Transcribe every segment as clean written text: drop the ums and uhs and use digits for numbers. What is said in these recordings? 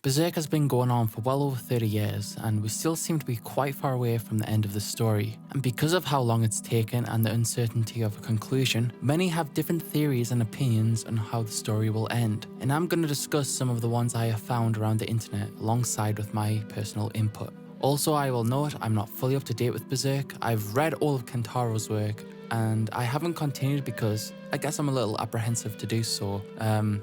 Berserk has been going on for well over 30 years, and we still seem to be quite far away from the end of the story. And because of how long it's taken and the uncertainty of a conclusion, many have different theories and opinions on how the story will end. And I'm going to discuss some of the ones I have found around the internet alongside with my personal input. Also, I will note I'm not fully up to date with Berserk. I've read all of Kentaro's work, and I haven't continued because I guess I'm a little apprehensive to do so.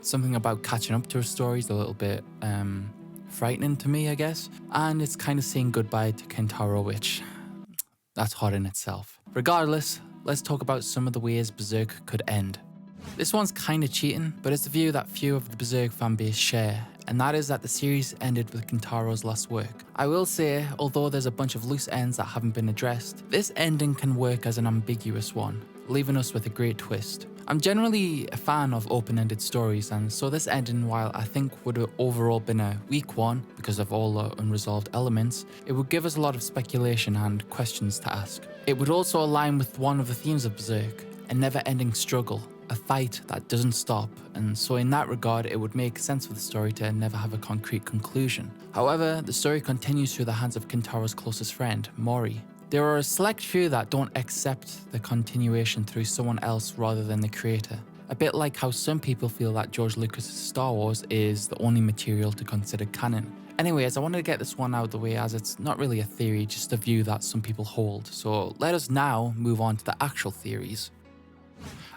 Something about catching up to a story is a little bit frightening to me, I guess. And it's kind of saying goodbye to Kentaro, which that's hard in itself. Regardless, let's talk about some of the ways Berserk could end. This one's kind of cheating, but it's a view that few of the Berserk fanbase share, and that is that the series ended with Kentaro's last work. I will say, although there's a bunch of loose ends that haven't been addressed, this ending can work as an ambiguous one, leaving us with a great twist. I'm generally a fan of open-ended stories, and so this ending, while I think would have overall been a weak one because of all the unresolved elements, it would give us a lot of speculation and questions to ask. It would also align with one of the themes of Berserk, a never-ending struggle, a fight that doesn't stop, and so in that regard it would make sense for the story to never have a concrete conclusion. However, the story continues through the hands of Kentaro's closest friend, Mori. There are a select few that don't accept the continuation through someone else rather than the creator. A bit like how some people feel that George Lucas' Star Wars is the only material to consider canon. Anyways, I wanted to get this one out of the way as it's not really a theory, just a view that some people hold. So let us now move on to the actual theories.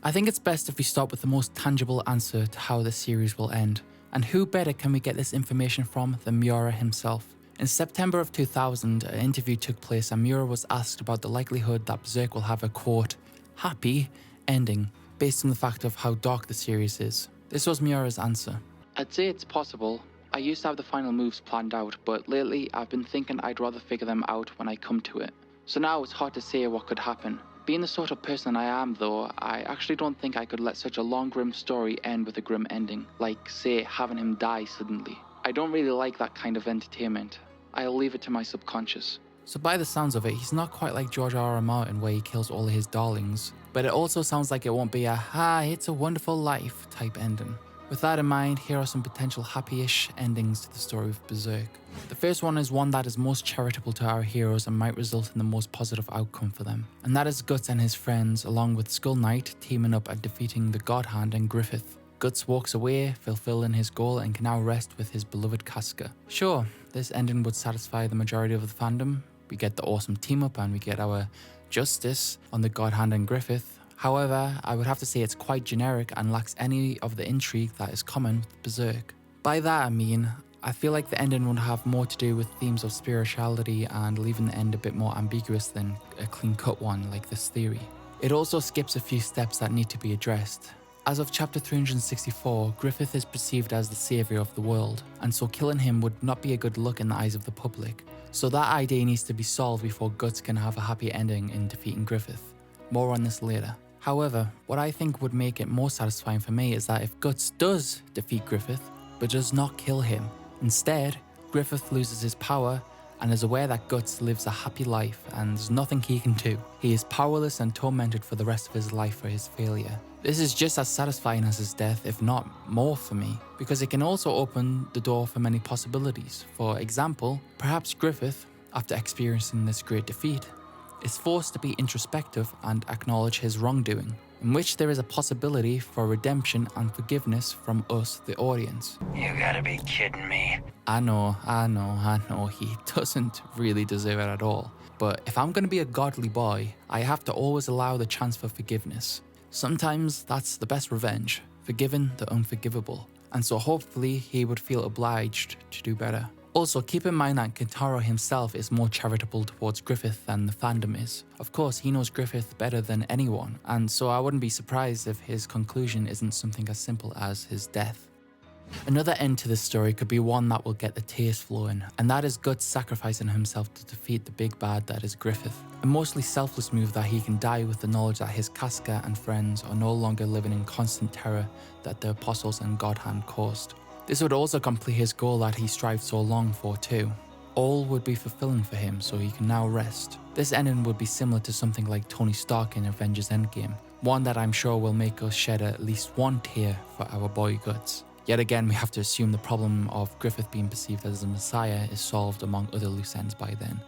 I think it's best if we start with the most tangible answer to how the series will end. And who better can we get this information from than Miura himself? In September of 2000, an interview took place and Miura was asked about the likelihood that Berserk will have a, quote, happy ending, based on the fact of how dark the series is. This was Miura's answer. I'd say it's possible. I used to have the final moves planned out, but lately I've been thinking I'd rather figure them out when I come to it. So now it's hard to say what could happen. Being the sort of person I am though, I actually don't think I could let such a long grim story end with a grim ending, like say having him die suddenly. I don't really like that kind of entertainment. I'll leave it to my subconscious. So by the sounds of it, he's not quite like George R.R. Martin where he kills all of his darlings, but it also sounds like it won't be a it's a wonderful life type ending. With that in mind, here are some potential happy-ish endings to the story of Berserk. The first one is one that is most charitable to our heroes and might result in the most positive outcome for them. And that is Guts and his friends, along with Skull Knight, teaming up and defeating the God Hand and Griffith. Guts walks away, fulfilling his goal, and can now rest with his beloved Casca. Sure, this ending would satisfy the majority of the fandom. We get the awesome team up and we get our justice on the God Hand and Griffith. However, I would have to say it's quite generic and lacks any of the intrigue that is common with Berserk. By that I mean, I feel like the ending would have more to do with themes of spirituality and leaving the end a bit more ambiguous than a clean-cut one like this theory. It also skips a few steps that need to be addressed. As of chapter 364, Griffith is perceived as the saviour of the world, and so killing him would not be a good look in the eyes of the public. So that idea needs to be solved before Guts can have a happy ending in defeating Griffith. More on this later. However, what I think would make it more satisfying for me is that if Guts does defeat Griffith, but does not kill him, instead, Griffith loses his power and is aware that Guts lives a happy life and there's nothing he can do. He is powerless and tormented for the rest of his life for his failure. This is just as satisfying as his death, if not more for me, because it can also open the door for many possibilities. For example, perhaps Griffith, after experiencing this great defeat, is forced to be introspective and acknowledge his wrongdoing, in which there is a possibility for redemption and forgiveness from us, the audience. You gotta be kidding me. I know, he doesn't really deserve it at all. But if I'm gonna be a godly boy, I have to always allow the chance for forgiveness. Sometimes that's the best revenge, forgiving the unforgivable. And so hopefully he would feel obliged to do better. Also, keep in mind that Kentaro himself is more charitable towards Griffith than the fandom is. Of course, he knows Griffith better than anyone, and so I wouldn't be surprised if his conclusion isn't something as simple as his death. Another end to this story could be one that will get the tears flowing, and that is Guts sacrificing himself to defeat the big bad that is Griffith. A mostly selfless move that he can die with the knowledge that his Casca and friends are no longer living in constant terror that the Apostles and God Hand caused. This would also complete his goal that he strived so long for too. All would be fulfilling for him, so he can now rest. This ending would be similar to something like Tony Stark in Avengers Endgame, one that I'm sure will make us shed at least one tear for our boy Guts. Yet again, we have to assume the problem of Griffith being perceived as a messiah is solved among other loose ends by then.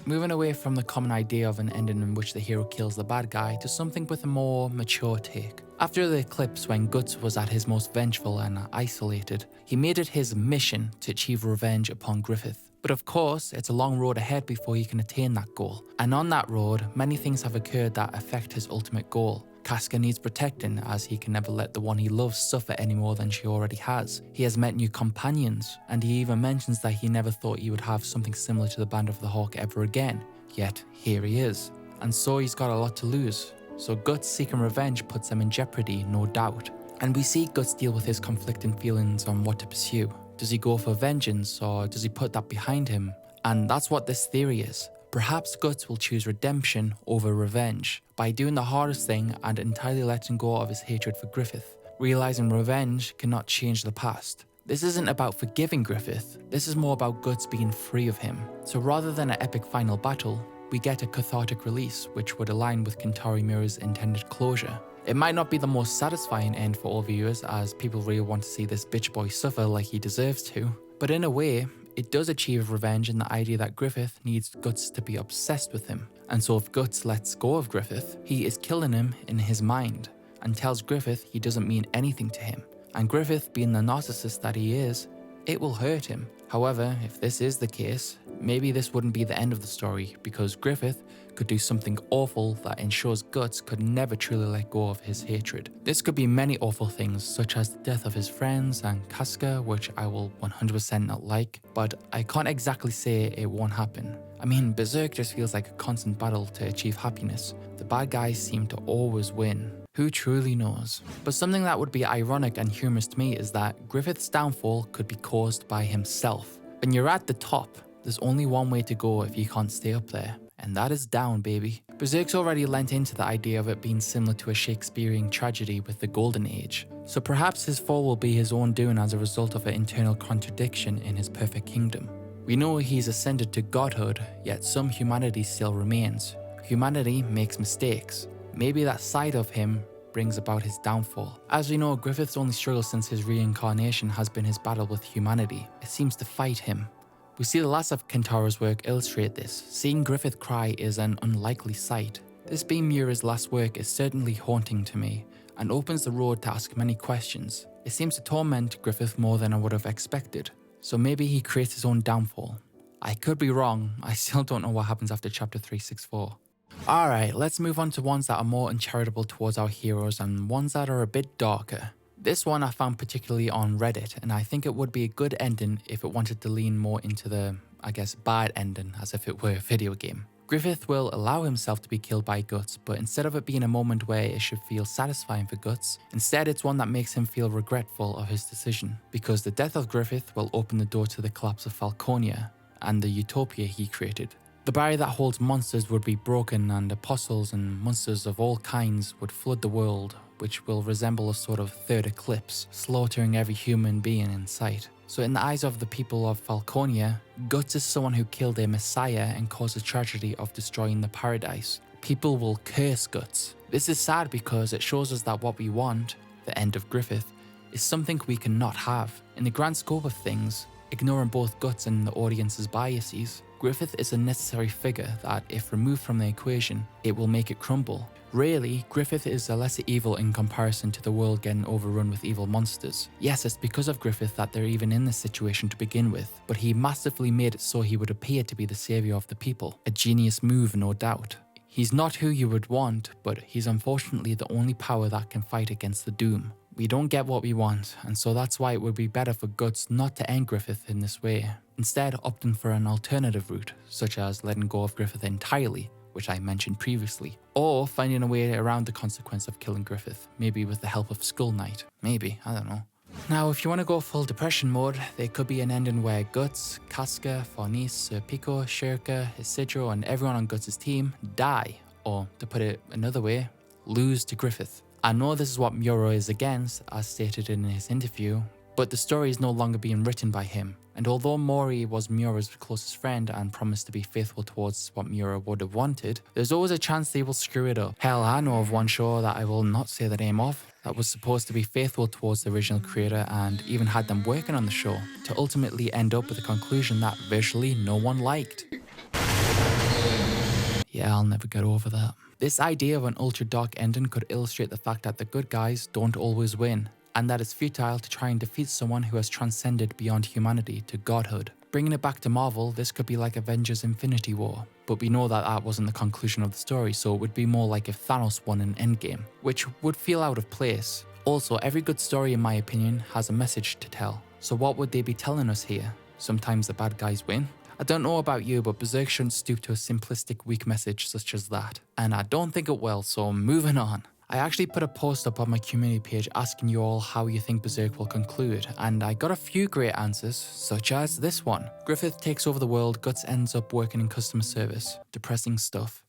Moving away from the common idea of an ending in which the hero kills the bad guy to something with a more mature take. After the eclipse, when Guts was at his most vengeful and isolated, he made it his mission to achieve revenge upon Griffith. But of course, it's a long road ahead before he can attain that goal. And on that road, many things have occurred that affect his ultimate goal. Casca needs protecting, as he can never let the one he loves suffer any more than she already has. He has met new companions, and he even mentions that he never thought he would have something similar to the Band of the Hawk ever again. Yet, here he is. And so he's got a lot to lose. So Guts seeking revenge puts him in jeopardy, no doubt. And we see Guts deal with his conflicting feelings on what to pursue. Does he go for vengeance, or does he put that behind him? And that's what this theory is. Perhaps Guts will choose redemption over revenge, by doing the hardest thing and entirely letting go of his hatred for Griffith, realizing revenge cannot change the past. This isn't about forgiving Griffith, this is more about Guts being free of him. So rather than an epic final battle, we get a cathartic release which would align with Kentaro Miura's intended closure. It might not be the most satisfying end for all viewers, as people really want to see this bitch boy suffer like he deserves to, but in a way, it does achieve revenge in the idea that Griffith needs Guts to be obsessed with him. And so if Guts lets go of Griffith, he is killing him in his mind, and tells Griffith he doesn't mean anything to him. And Griffith, being the narcissist that he is, it will hurt him. However, if this is the case, maybe this wouldn't be the end of the story, because Griffith could do something awful that ensures Guts could never truly let go of his hatred. This could be many awful things, such as the death of his friends and Casca, which I will 100% not like, but I can't exactly say it won't happen. I mean, Berserk just feels like a constant battle to achieve happiness. The bad guys seem to always win. Who truly knows? But something that would be ironic and humorous to me is that Griffith's downfall could be caused by himself. When you're at the top, there's only one way to go if you can't stay up there, and that is down, baby. Berserk's already lent into the idea of it being similar to a Shakespearean tragedy with the Golden Age, so perhaps his fall will be his own doing as a result of an internal contradiction in his perfect kingdom. We know he's ascended to godhood, yet some humanity still remains. Humanity makes mistakes. Maybe that side of him brings about his downfall. As we know, Griffith's only struggle since his reincarnation has been his battle with humanity. It seems to fight him. We see the last of Kentaro's work illustrate this. Seeing Griffith cry is an unlikely sight. This being Miura's last work is certainly haunting to me, and opens the road to ask many questions. It seems to torment Griffith more than I would have expected. So maybe he creates his own downfall. I could be wrong, I still don't know what happens after chapter 364. Alright, let's move on to ones that are more uncharitable towards our heroes and ones that are a bit darker. This one I found particularly on Reddit, and I think it would be a good ending if it wanted to lean more into the, bad ending, as if it were a video game. Griffith will allow himself to be killed by Guts, but instead of it being a moment where it should feel satisfying for Guts, instead it's one that makes him feel regretful of his decision, because the death of Griffith will open the door to the collapse of Falconia and the utopia he created. The barrier that holds monsters would be broken, and apostles and monsters of all kinds would flood the world, which will resemble a sort of third eclipse, slaughtering every human being in sight. So in the eyes of the people of Falconia, Guts is someone who killed their messiah and caused the tragedy of destroying the paradise. People will curse Guts. This is sad because it shows us that what we want, the end of Griffith, is something we cannot have. In the grand scope of things, ignoring both Guts and the audience's biases, Griffith is a necessary figure that, if removed from the equation, it will make it crumble. Really, Griffith is a lesser evil in comparison to the world getting overrun with evil monsters. Yes, it's because of Griffith that they're even in this situation to begin with, but he massively made it so he would appear to be the savior of the people. A genius move, no doubt. He's not who you would want, but he's unfortunately the only power that can fight against the doom. We don't get what we want, and so that's why it would be better for Guts not to end Griffith in this way. Instead, opting for an alternative route, such as letting go of Griffith entirely, which I mentioned previously, or finding a way around the consequence of killing Griffith, maybe with the help of Skull Knight. Maybe, I don't know. Now, if you want to go full depression mode, there could be an ending where Guts, Casca, Fornis, Serpico, Shirka, Isidro, and everyone on Guts' team die, or, to put it another way, lose to Griffith. I know this is what Miura is against, as stated in his interview, but the story is no longer being written by him. And although Mori was Miura's closest friend and promised to be faithful towards what Miura would have wanted, there's always a chance they will screw it up. Hell, I know of one show that I will not say the name of, that was supposed to be faithful towards the original creator and even had them working on the show, to ultimately end up with a conclusion that virtually no one liked. Yeah, I'll never get over that. This idea of an ultra dark ending could illustrate the fact that the good guys don't always win, and that it's futile to try and defeat someone who has transcended beyond humanity to godhood. Bringing it back to Marvel, this could be like Avengers Infinity War, but we know that that wasn't the conclusion of the story, so it would be more like if Thanos won in Endgame, which would feel out of place. Also, every good story in my opinion has a message to tell, so what would they be telling us here? Sometimes the bad guys win? I don't know about you, but Berserk shouldn't stoop to a simplistic weak message such as that, and I don't think it will, so moving on. I actually put a post up on my community page asking you all how you think Berserk will conclude, and I got a few great answers, such as this one. Griffith takes over the world, Guts ends up working in customer service. Depressing stuff.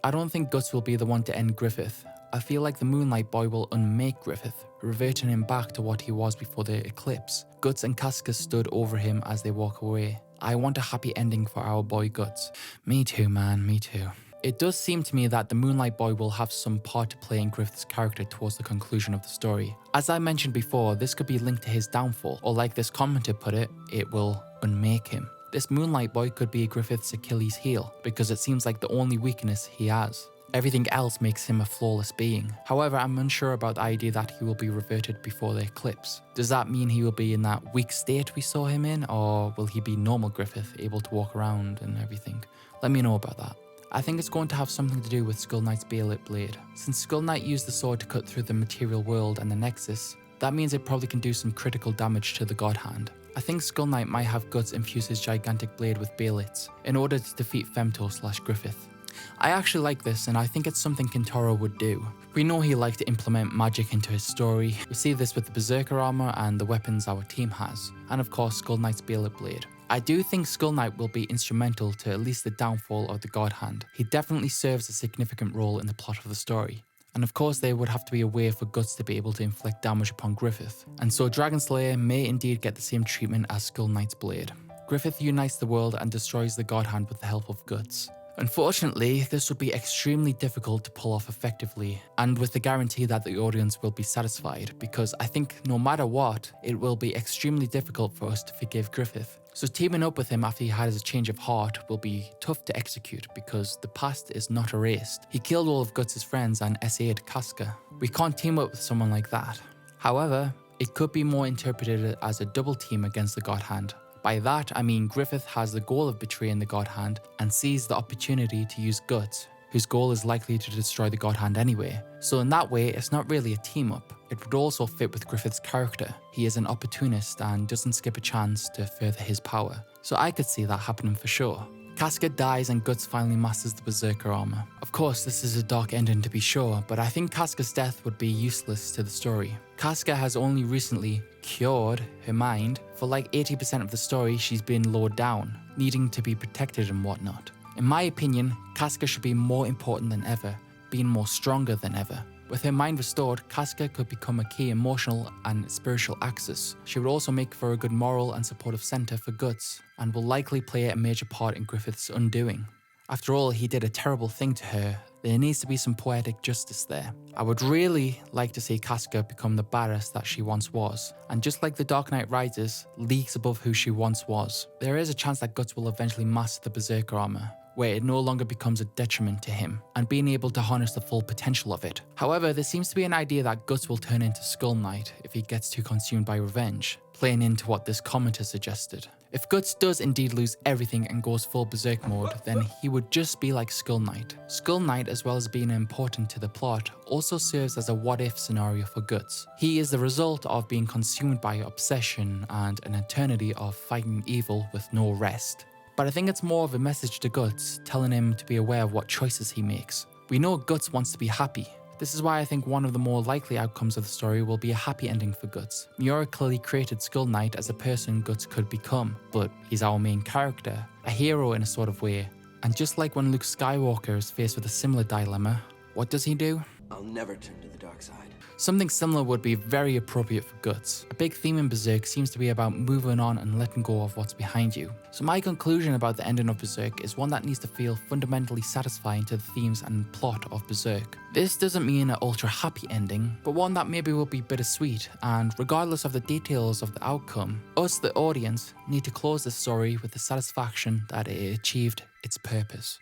I don't think Guts will be the one to end Griffith. I feel like the Moonlight Boy will unmake Griffith, reverting him back to what he was before the eclipse. Guts and Casca stood over him as they walk away. I want a happy ending for our boy Guts. Me too, man, me too. It does seem to me that the Moonlight Boy will have some part to play in Griffith's character towards the conclusion of the story. As I mentioned before, this could be linked to his downfall, or like this commenter put it, it will unmake him. This Moonlight Boy could be Griffith's Achilles heel, because it seems like the only weakness he has. Everything else makes him a flawless being. However, I'm unsure about the idea that he will be reverted before the eclipse. Does that mean he will be in that weak state we saw him in, or will he be normal Griffith, able to walk around and everything? Let me know about that. I think it's going to have something to do with Skull Knight's Bayonet blade. Since Skull Knight used the sword to cut through the material world and the Nexus, that means it probably can do some critical damage to the God Hand. I think Skull Knight might have Guts infuse his gigantic blade with Bayonets in order to defeat Femto/Griffith. I actually like this, and I think it's something Kentaro would do. We know he likes to implement magic into his story. We see this with the Berserker armor and the weapons our team has, and of course Skull Knight's Bayonet blade. I do think Skull Knight will be instrumental to at least the downfall of the God Hand. He definitely serves a significant role in the plot of the story. And of course there would have to be a way for Guts to be able to inflict damage upon Griffith. And so Dragon Slayer may indeed get the same treatment as Skull Knight's blade. Griffith unites the world and destroys the God Hand with the help of Guts. Unfortunately, this would be extremely difficult to pull off effectively, and with the guarantee that the audience will be satisfied, because I think no matter what, it will be extremely difficult for us to forgive Griffith. So teaming up with him after he has a change of heart will be tough to execute because the past is not erased. He killed all of Guts' friends and SA'd Casca. We can't team up with someone like that. However, it could be more interpreted as a double team against the God Hand. By that, I mean Griffith has the goal of betraying the God Hand and sees the opportunity to use Guts, whose goal is likely to destroy the God Hand anyway. So in that way, it's not really a team up. It would also fit with Griffith's character. He is an opportunist and doesn't skip a chance to further his power. So I could see that happening for sure. Casca dies and Guts finally masters the Berserker armor. Of course, this is a dark ending to be sure, but I think Casca's death would be useless to the story. Casca has only recently cured her mind. For like 80% of the story, she's been lowered down, needing to be protected and whatnot. In my opinion, Casca should be more important than ever, being more stronger than ever. With her mind restored, Casca could become a key emotional and spiritual axis. She would also make for a good moral and supportive center for Guts, and will likely play a major part in Griffith's undoing. After all, he did a terrible thing to her. There needs to be some poetic justice there. I would really like to see Casca become the badass that she once was, and just like the Dark Knight Rises, leagues above who she once was. There is a chance that Guts will eventually master the Berserker armor, where it no longer becomes a detriment to him, and being able to harness the full potential of it. However, there seems to be an idea that Guts will turn into Skull Knight if he gets too consumed by revenge, playing into what this commenter suggested. If Guts does indeed lose everything and goes full Berserk mode, then he would just be like Skull Knight. Skull Knight, as well as being important to the plot, also serves as a what-if scenario for Guts. He is the result of being consumed by obsession and an eternity of fighting evil with no rest. But I think it's more of a message to Guts, telling him to be aware of what choices he makes. We know Guts wants to be happy. This is why I think one of the more likely outcomes of the story will be a happy ending for Guts. Miura clearly created Skull Knight as a person Guts could become, but he's our main character, a hero in a sort of way. And just like when Luke Skywalker is faced with a similar dilemma, what does he do? I'll never turn to the dark side. Something similar would be very appropriate for Guts. A big theme in Berserk seems to be about moving on and letting go of what's behind you. So my conclusion about the ending of Berserk is one that needs to feel fundamentally satisfying to the themes and plot of Berserk. This doesn't mean an ultra happy ending, but one that maybe will be bittersweet, and regardless of the details of the outcome, us the audience need to close the story with the satisfaction that it achieved its purpose.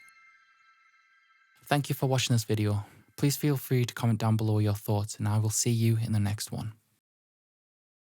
Thank you for watching this video. Please feel free to comment down below your thoughts, and I will see you in the next one.